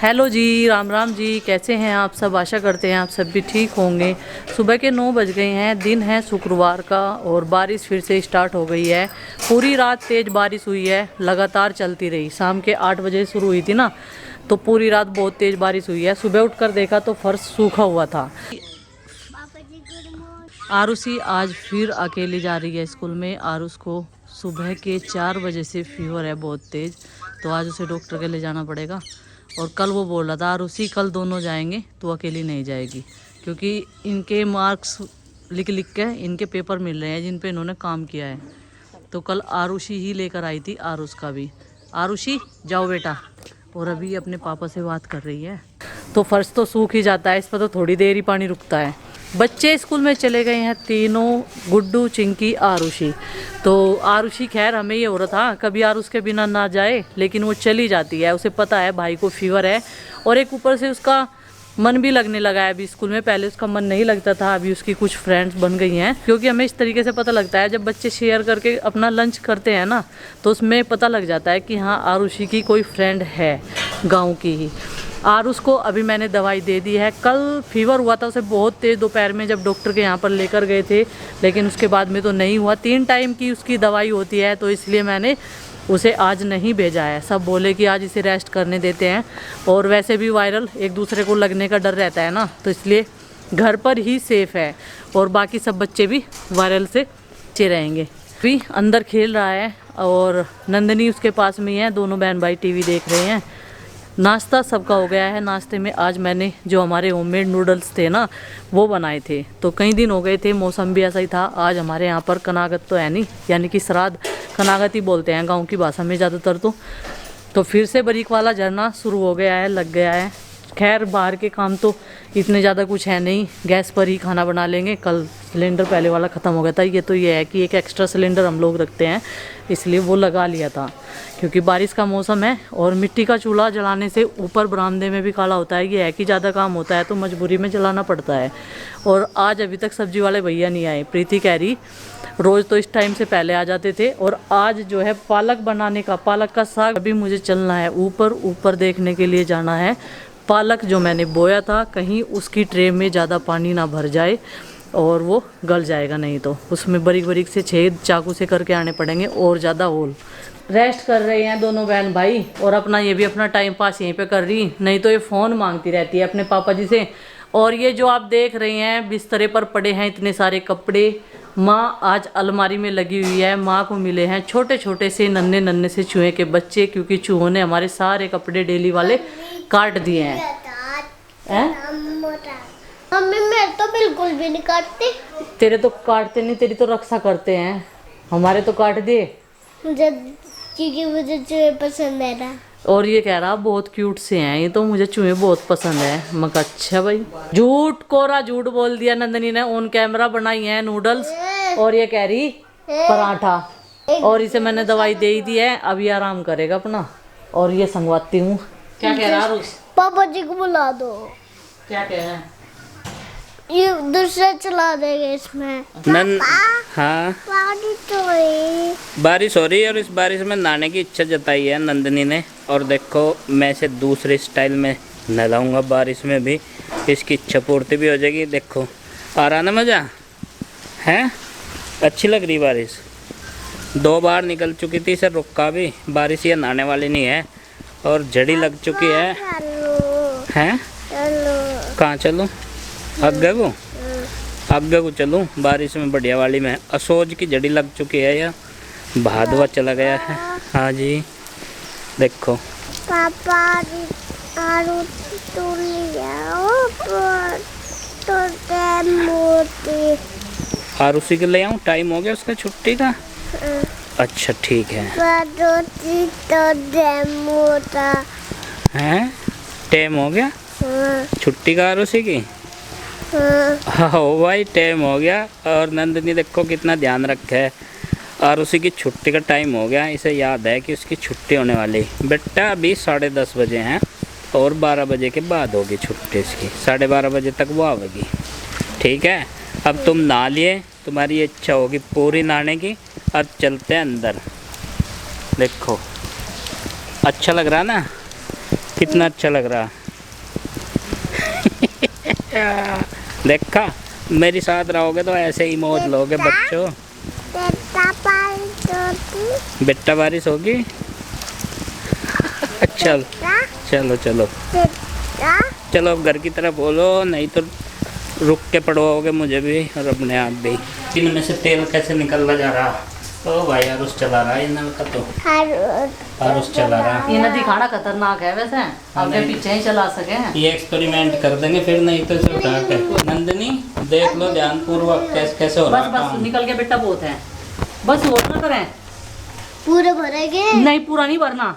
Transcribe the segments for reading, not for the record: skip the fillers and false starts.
Hello जी, राम राम जी। कैसे हैं आप सब? आशा करते हैं आप सब भी ठीक होंगे। सुबह के 9 बज गए हैं, दिन है शुक्रवार का और बारिश फिर से स्टार्ट हो गई है। पूरी रात तेज़ बारिश हुई है, लगातार चलती रही। शाम के 8 बजे शुरू हुई थी ना, तो पूरी रात बहुत तेज़ बारिश हुई है। सुबह उठकर देखा तो फर्श सूखा हुआ था। आरुषि आज फिर अकेली जा रही है स्कूल में। आरुष को सुबह के 4 बजे से फीवर है बहुत तेज़, तो आज उसे डॉक्टर के ले जाना पड़ेगा। और कल वो बोल रहा था आरुषि कल दोनों जाएंगे, तो अकेली नहीं जाएगी, क्योंकि इनके मार्क्स लिख लिख के इनके पेपर मिल रहे हैं जिन पे इन्होंने काम किया है। तो कल आरुषि ही लेकर आई थी आरुष का भी। आरुषि जाओ बेटा। और अभी अपने पापा से बात कर रही है। तो फर्श तो सूख ही जाता है, इस पर तो थोड़ी देर ही पानी रुकता है। बच्चे स्कूल में चले गए हैं तीनों, गुड्डू, चिंकी, आरुषि। तो आरुषि खैर हमें ये हो रहा था कभी आरुष के बिना ना जाए, लेकिन वो चली जाती है। उसे पता है भाई को फीवर है और एक ऊपर से उसका मन भी लगने लगा है अभी स्कूल में। पहले उसका मन नहीं लगता था, अभी उसकी कुछ फ्रेंड्स बन गई हैं। क्योंकि हमें इस तरीके से पता लगता है, जब बच्चे शेयर करके अपना लंच करते हैं ना, तो उसमें पता लग जाता है कि हाँ आरुषि की कोई फ्रेंड है गाँव की ही। आरुष को अभी मैंने दवाई दे दी है। कल फीवर हुआ था उसे बहुत तेज़ दोपहर में, जब डॉक्टर के यहाँ पर लेकर गए थे, लेकिन उसके बाद में तो नहीं हुआ। 3 टाइम की उसकी दवाई होती है, तो इसलिए मैंने उसे आज नहीं भेजा है। सब बोले कि आज इसे रेस्ट करने देते हैं, और वैसे भी वायरल एक दूसरे को लगने का डर रहता है ना, तो इसलिए घर पर ही सेफ़ है। और बाकी सब बच्चे भी वायरल से बचे रहेंगे। अभी अंदर खेल रहा है और नंदनी उसके पास में ही है। दोनों बहन भाई टीवी देख रहे हैं। नाश्ता सबका हो गया है। नाश्ते में आज मैंने जो हमारे होममेड नूडल्स थे ना, वो बनाए थे। तो कई दिन हो गए थे, मौसम भी ऐसा ही था। आज हमारे यहाँ पर कनागत तो है नहीं, यानी कि श्राद्ध, कनागत ही बोलते हैं गांव की भाषा में ज़्यादातर। तो फिर से बरीक वाला झरना शुरू हो गया है, लग गया है। खैर बाहर के काम तो इतने ज़्यादा कुछ है नहीं, गैस पर ही खाना बना लेंगे। कल सिलेंडर पहले वाला ख़त्म हो गया था। ये है कि एक एक्स्ट्रा सिलेंडर हम लोग रखते हैं, इसलिए वो लगा लिया था। क्योंकि बारिश का मौसम है और मिट्टी का चूल्हा जलाने से ऊपर बरामदे में भी काला होता है। ये है कि ज़्यादा काम होता है तो मजबूरी में जलाना पड़ता है। और आज अभी तक सब्जी वाले भैया नहीं आए। प्रीति कह रही रोज़ तो इस टाइम से पहले आ जाते थे, और आज जो है पालक बनाने का, पालक का साग अभी मुझे चलना है ऊपर देखने के लिए जाना है। पालक जो मैंने बोया था, कहीं उसकी ट्रे में ज़्यादा पानी ना भर जाए और वो गल जाएगा, नहीं तो उसमें बारीक बारीक से छेद चाकू से करके आने पड़ेंगे और ज़्यादा होल। रेस्ट कर रहे हैं दोनों बहन भाई, और अपना ये भी अपना टाइम पास यहीं पे कर रही, नहीं तो ये फ़ोन मांगती रहती है अपने पापा जी से। और ये जो आप देख रहे हैं बिस्तरे पर पड़े हैं इतने सारे कपड़े, माँ आज अलमारी में लगी हुई है। माँ को मिले हैं छोटे छोटे से नन्हे नन्हे से चूहे के बच्चे, क्योंकि चूहों ने हमारे सारे कपड़े डेली वाले काट दिए हैं। मम्मी मैं तो बिल्कुल भी नहीं काटती। तेरे तो काटते नहीं, तेरी तो रक्षा करते हैं, हमारे तो काट दिए। क्योंकि मुझे चूहे पसंद है ना। और ये कह रहा बहुत क्यूट से हैं ये, तो मुझे चूहे बहुत पसंद है। मैं कहा अच्छा भाई। झूठ कोरा झूठ बोल दिया नंदनी ने। ऑन कैमरा बनाई है नूडल्स, और ये कह रही पराठा। और इसे मैंने दवाई दे ही दी है, अब ये आराम करेगा अपना। और ये संगवाती हूँ। क्या कह रहा है? पापा जी को बुला दो। क्या कह रहे हैं? ये दूसरा चला देंगे इसमें। हाँ बारिश हो रही है और इस बारिश में नहाने की इच्छा जताई है नंदनी ने। और देखो मैं इसे दूसरे स्टाइल में नहलाऊंगा बारिश में भी, इसकी इच्छा पूर्ति भी हो जाएगी। देखो आ रहा ना मज़ा है, अच्छी लग रही बारिश। 2 बार निकल चुकी थी, इसे रुका भी। बारिश ये नहाने वाली नहीं है और झड़ी लग चुकी है। हैं कहाँ चलूँ? आगे को चलूँ? बारिश में बढ़िया वाली में असोज की जड़ी लग चुकी है, या भादवा चला गया है। हाँ जी देखो पापा आरुषि के ले आऊँ, टाइम हो गया उसका छुट्टी का। अच्छा ठीक है। हैं टाइम हो गया छुट्टी का आरुषि की। हाँ भाई टाइम हो गया। और नंदनी देखो कितना ध्यान रखा है। आरुषि की छुट्टी का टाइम हो गया, इसे याद है कि उसकी छुट्टी होने वाली। बेटा अभी 10:30 बजे हैं और 12 बजे के बाद होगी छुट्टी इसकी। 12:30 बजे तक वो आवेगी। ठीक है, अब तुम नहा लिए, तुम्हारी इच्छा होगी पूरी नहाने की। अब चलते हैं अंदर। देखो अच्छा लग रहा ना, कितना अच्छा लग रहा। देखा, मेरे साथ रहोगे तो ऐसे ही मौज लोगे बच्चों। बेटा बारिश होगी। चल चलो चलो चलो अब घर की तरफ बोलो, नहीं तो रुक के पड़ोगे मुझे भी और अपने आप भी। इनमें से तेल कैसे निकलता जा रहा। ओ भाई आरुष चला रहा है इनमें का, तो आरुष चला रहा। ये नदी खाना खतरनाक है वैसे, आगे पीछे ही चला सके। ये एक्सपेरिमेंट कर देंगे फिर, नहीं तो इसे उठा के। नंदिनी देख लो ध्यान पूर्वक कैसे कैसे हो रहा है। बस निकल के बेटा बहुत है, बस और ना करें। पूरे भरेंगे? नहीं पूरा नहीं भरना,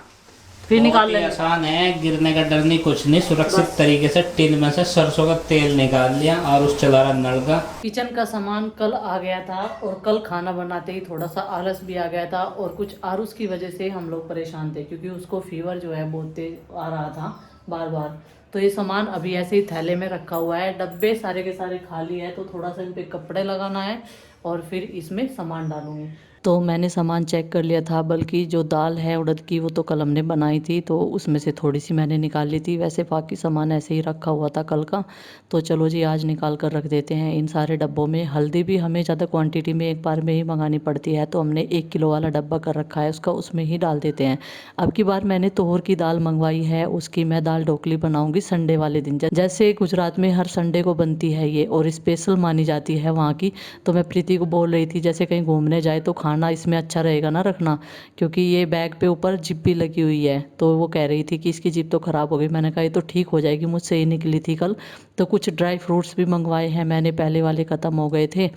फिर निकाल लेंगे। आसान है, गिरने का डर नहीं, कुछ नहीं। सुरक्षित तरीके से टिन में से सरसों का तेल निकाल लिया और उस चला रहा नल का। किचन का सामान कल आ गया था और कल खाना बनाते ही थोड़ा सा आलस भी आ गया था और कुछ आरुष की वजह से हम लोग परेशान थे, क्योंकि उसको फीवर जो है बहुत तेज आ रहा था बार बार। तो ये सामान अभी ऐसे ही थैले में रखा हुआ है, डब्बे सारे के सारे खाली है, तो थोड़ा सा इन पे कपड़े लगाना है और फिर इसमें सामान डालूंगी। तो मैंने सामान चेक कर लिया था, बल्कि जो दाल है उड़द की वो तो कल हमने बनाई थी, तो उसमें से थोड़ी सी मैंने निकाल ली थी। वैसे बाकी सामान ऐसे ही रखा हुआ था कल का, तो चलो जी आज निकाल कर रख देते हैं इन सारे डब्बों में। हल्दी भी हमें ज़्यादा क्वांटिटी में एक बार में ही मंगानी पड़ती है, तो हमने 1 किलो वाला डब्बा कर रखा है उसका, उसमें ही डाल देते हैं। अब की बार मैंने तोहर की दाल मंगवाई है, उसकी मैं दाल ढोकली बनाऊँगी संडे वाले दिन। जैसे गुजरात में हर संडे को बनती है ये और स्पेशल मानी जाती है वहाँ की। तो मैं प्रीति को बोल रही थी जैसे कहीं घूमने जाए तो खाना इसमें अच्छा रहेगा ना रखना, क्योंकि ये बैग पे ऊपर जिप भी लगी हुई है। तो वो कह रही थी कि इसकी जिप तो ख़राब हो गई। मैंने कहा ये तो ठीक हो जाएगी, मुझसे ही निकली थी कल। तो कुछ ड्राई फ्रूट्स भी मंगवाए हैं मैंने, पहले वाले ख़त्म हो गए थे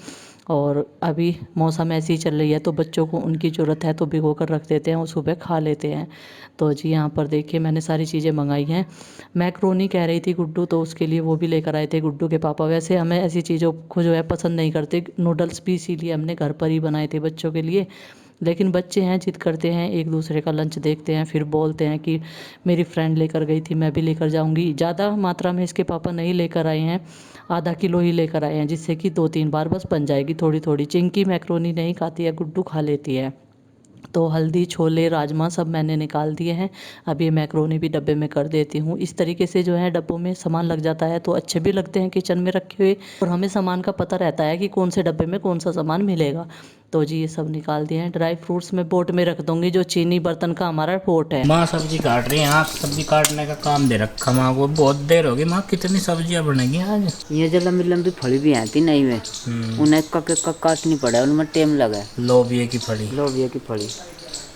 और अभी मौसम ऐसी ही चल रही है, तो बच्चों को उनकी ज़रूरत है तो भिगो कर रख देते हैं और सुबह खा लेते हैं। तो जी यहाँ पर देखिए मैंने सारी चीज़ें मंगाई हैं। मैक्रोनी कह रही थी गुड्डू, तो उसके लिए वो भी लेकर आए थे गुड्डू के पापा। वैसे हमें ऐसी चीज़ों को जो है पसंद नहीं करते, नूडल्स भी इसीलिए हमने घर पर ही बनाए थे बच्चों के लिए। लेकिन बच्चे हैं, जिद करते हैं, एक दूसरे का लंच देखते हैं, फिर बोलते हैं कि मेरी फ्रेंड लेकर गई थी मैं भी लेकर जाऊंगी। ज़्यादा मात्रा में इसके पापा नहीं लेकर आए हैं, आधा किलो ही लेकर आए हैं, जिससे कि 2-3 बार बस बन जाएगी थोड़ी थोड़ी। चिंकी मैक्रोनी नहीं खाती है, गुड्डू खा लेती है। तो हल्दी, छोले, राजमा सब मैंने निकाल दिए हैं। अब ये मैक्रोनी भी डब्बे में कर देती हूँ। इस तरीके से जो है डब्बों में सामान लग जाता है तो अच्छे भी लगते हैं किचन में रखे हुए, और हमें सामान का पता रहता है कि कौन से डब्बे में कौन सा सामान मिलेगा। तो जी ये सब निकाल दिए हैं। ड्राई फ्रूट्स मैं बोट में रख दूंगी, जो चीनी बर्तन का हमारा पोट है। माँ सब्जी काट रही है, आप सब्जी काटने का काम दे रखा माँ को, बहुत देर होगी। माँ कितनी सब्जियाँ बनेगी आज? ये जो लंबी लंबी फली भी आती नहीं में, उन्हें कक काटनी पड़े, उनमें टाइम लगे। लोबिया की फली, लोबिया की फली,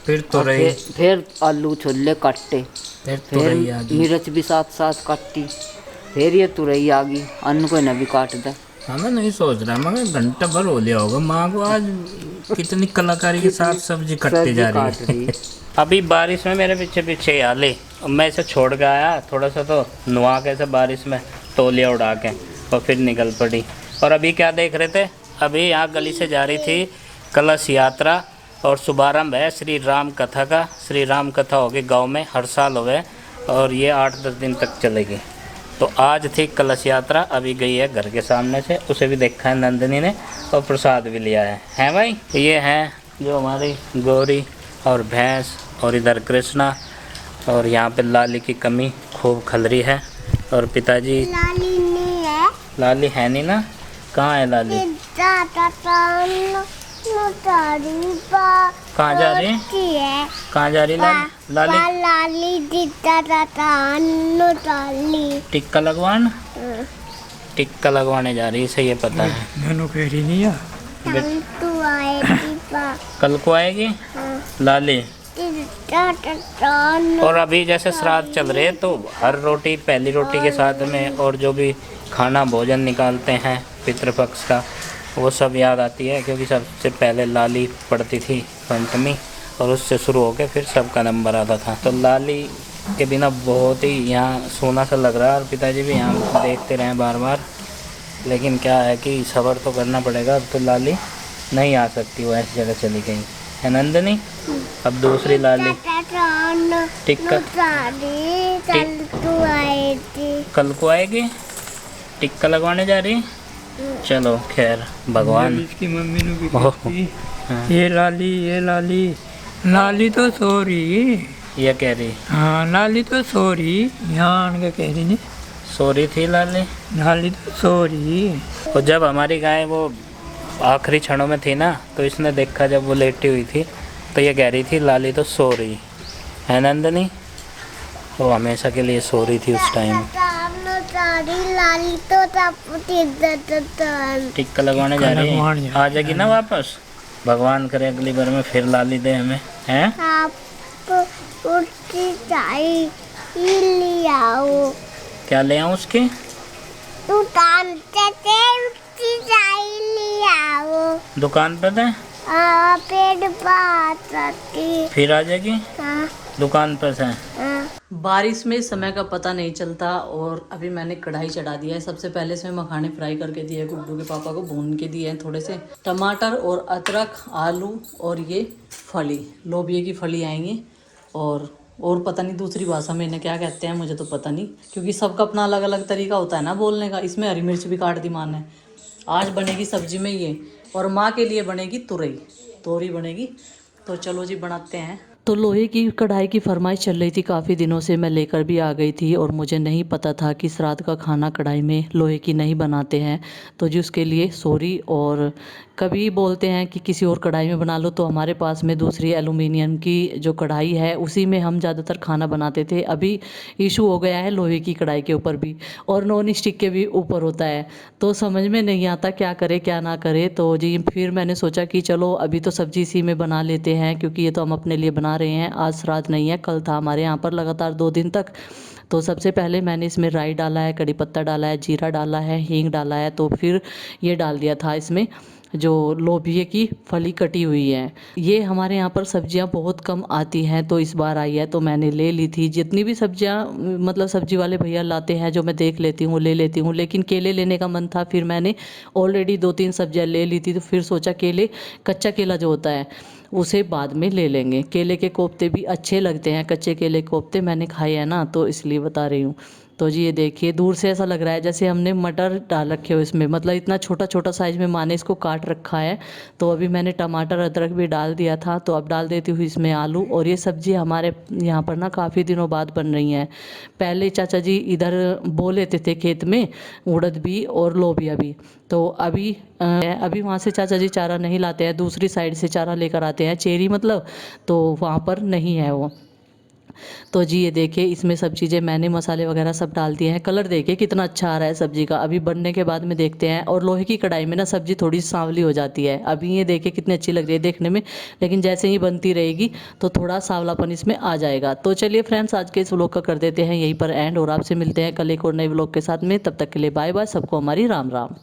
फिर तुरई, फिर आलू छोले काटे, फिर तुरई आ गई, मिर्च भी साथ साथ काटी, फिर ये तुरई आ गई, अन्न को न भी काट दे। मैं नहीं सोच रहा, मगर घंटा भर हो लिया होगा माँ को आज, कितनी कलाकारी के साथ सब्जी कटती जा रही है। अभी बारिश में मेरे पीछे पीछे आ ले, मैं इसे छोड़ के आया थोड़ा सा, तो नुआ के से बारिश में तौलिया उड़ा के और फिर निकल पड़ी। और अभी क्या देख रहे थे? अभी यहाँ गली से जा रही थी कलश यात्रा और शुभारंभ है श्री राम कथा का। श्री राम कथा होगी गांव में, हर साल होवे और ये 8-10 दिन तक चलेगी। तो आज थी कलश यात्रा, अभी गई है घर के सामने से, उसे भी देखा है नंदिनी ने और प्रसाद भी लिया है। हैं भाई? ये हैं जो हमारी गौरी और भैंस, और इधर कृष्णा, और यहाँ पे लाली की कमी खूब खल रही है। और पिताजी लाली नहीं है, लाली है नहीं ना, कहाँ है लाली? कहाँ जा रही है? कहाँ जा रही लाली? लाली टिक्का लगवान, टिक्का लगवाने जा रही है, इसे ये पता है। नैनो कह रही नहीं है, कल को आएगी लाली। और अभी जैसे श्राद्ध चल रहे तो हर रोटी, पहली रोटी के साथ में और जो भी खाना भोजन निकालते हैं पितृपक्ष का, वो सब याद आती है, क्योंकि सबसे पहले लाली पड़ती थी पंचमी और उससे शुरू होकर फिर सबका नंबर आता था। तो लाली के बिना बहुत ही यहाँ सोना सा लग रहा है, और पिताजी भी यहाँ देखते रहे बार बार, लेकिन क्या है कि सब्र तो करना पड़ेगा। अब तो लाली नहीं आ सकती, वो ऐसी जगह चली गई है नंदिनी। अब दूसरी लाली टिक्का कल को आएगी, टिक्का लगवाने जा रही। चलो खैर, भगवान। इसकी मम्मी ने भी ये लाली, ये लाली, लाली तो सो रही, ये कह रही हाँ लाली तो सो रही, यहाँ आन के कह रही नहीं, सो रही थी लाली। लाली तो सो रही। और जब हमारी गाय वो आखिरी क्षणों में थी ना, तो इसने देखा जब वो लेटी हुई थी, तो ये कह रही थी लाली तो सो रही है नंदनी। वो हमेशा के लिए सो रही थी उस टाइम। लाली तो टिक्का लगवाने जा रही है, आ जाएगी ना वापस। भगवान करे अगली बार में फिर लाली दे हमें, हैं? आप उसकी चाय ले आओ। क्या ले आऊँ उसकी? दुकान से उसकी चाय ले आओ। दुकान पे थे, पेड़ पास आती। फिर आ जाएगी हाँ, दुकान पर से। हाँ। बारिश में समय का पता नहीं चलता। और अभी मैंने कढ़ाई चढ़ा दिया है। सबसे पहले इसमें मखाने फ्राई करके दिए हैं, गुड्डू के पापा को भून के दिए हैं थोड़े से। टमाटर और अदरक, आलू और ये फली, लोबिये की फली आएंगी। और पता नहीं दूसरी भाषा में इन्हें क्या कहते हैं, मुझे तो पता नहीं, क्योंकि सबका अपना अलग अलग तरीका होता है ना बोलने का। इसमें हरी मिर्च भी काट दी माँ ने। आज बनेगी सब्जी में ये, और माँ के लिए बनेगी तोरी बनेगी। तो चलो जी बनाते हैं। तो लोहे की कढ़ाई की फरमाइश चल रही थी काफ़ी दिनों से, मैं लेकर भी आ गई थी। और मुझे नहीं पता था कि श्राद्ध का खाना कढ़ाई में लोहे की नहीं बनाते हैं। तो जी उसके लिए सॉरी। और कभी बोलते हैं कि किसी और कढ़ाई में बना लो, तो हमारे पास में दूसरी एलुमिनियम की जो कढ़ाई है उसी में हम ज़्यादातर खाना बनाते थे। अभी इशू हो गया है लोहे की कढ़ाई के ऊपर भी, और नॉन स्टिक के भी ऊपर होता है। तो समझ में नहीं आता क्या करे क्या ना करे। तो जी फिर मैंने सोचा कि चलो अभी तो सब्जी इसी में बना लेते हैं, क्योंकि ये तो हम अपने लिए बना रहे हैं। आज श्राद्ध नहीं है, कल था हमारे यहाँ पर लगातार 2 दिन तक। तो सबसे पहले मैंने इसमें राई डाला है, कड़ी पत्ता डाला है, जीरा डाला है, हींग डाला है। तो फिर ये डाल दिया था इसमें जो लोबिये की फली कटी हुई है। ये हमारे यहाँ पर सब्जियाँ बहुत कम आती हैं, तो इस बार आई है तो मैंने ले ली थी। जितनी भी सब्जियाँ मतलब सब्जी वाले भैया लाते हैं जो मैं देख लेती हूँ, ले लेती हूँ। लेकिन केले लेने का मन था, फिर मैंने ऑलरेडी 2-3 सब्जियाँ ले ली थी। तो फिर सोचा केले, कच्चा केला जो होता है उसे बाद में ले लेंगे। केले के कोफ्ते भी अच्छे लगते हैं, कच्चे केले कोफ्ते मैंने खाए हैं ना, तो इसलिए बता रही हूँ। तो जी ये देखिए, दूर से ऐसा लग रहा है जैसे हमने मटर डाल रखे हो इसमें, मतलब इतना छोटा छोटा साइज में माँ ने इसको काट रखा है। तो अभी मैंने टमाटर अदरक भी डाल दिया था, तो अब डाल देती हूँ इसमें आलू। और ये सब्जी हमारे यहाँ पर ना काफ़ी दिनों बाद बन रही हैं। पहले चाचा जी इधर बो लेते थे खेत में उड़द भी और लोबिया भी। तो अभी वहाँ से चाचा जी चारा नहीं लाते हैं, दूसरी साइड से चारा लेकर आते हैं, चेरी मतलब। तो वहाँ पर नहीं है वो। तो जी ये देखिए, इसमें सब चीज़ें मैंने मसाले वगैरह सब डाल दिए हैं। कलर देखिए कितना अच्छा आ रहा है सब्जी का। अभी बनने के बाद में देखते हैं। और लोहे की कढ़ाई में ना सब्जी थोड़ी सांवली हो जाती है। अभी ये देखिए कितनी अच्छी लग रही है देखने में, लेकिन जैसे ही बनती रहेगी तो थोड़ा सांवलापन इसमें आ जाएगा। तो चलिए फ्रेंड्स, आज के इस व्लॉग का कर देते हैं यहीं पर एंड, और आपसे मिलते हैं कल एक और नए व्लॉग के साथ में। तब तक के लिए बाय बाय, सबको हमारी राम राम।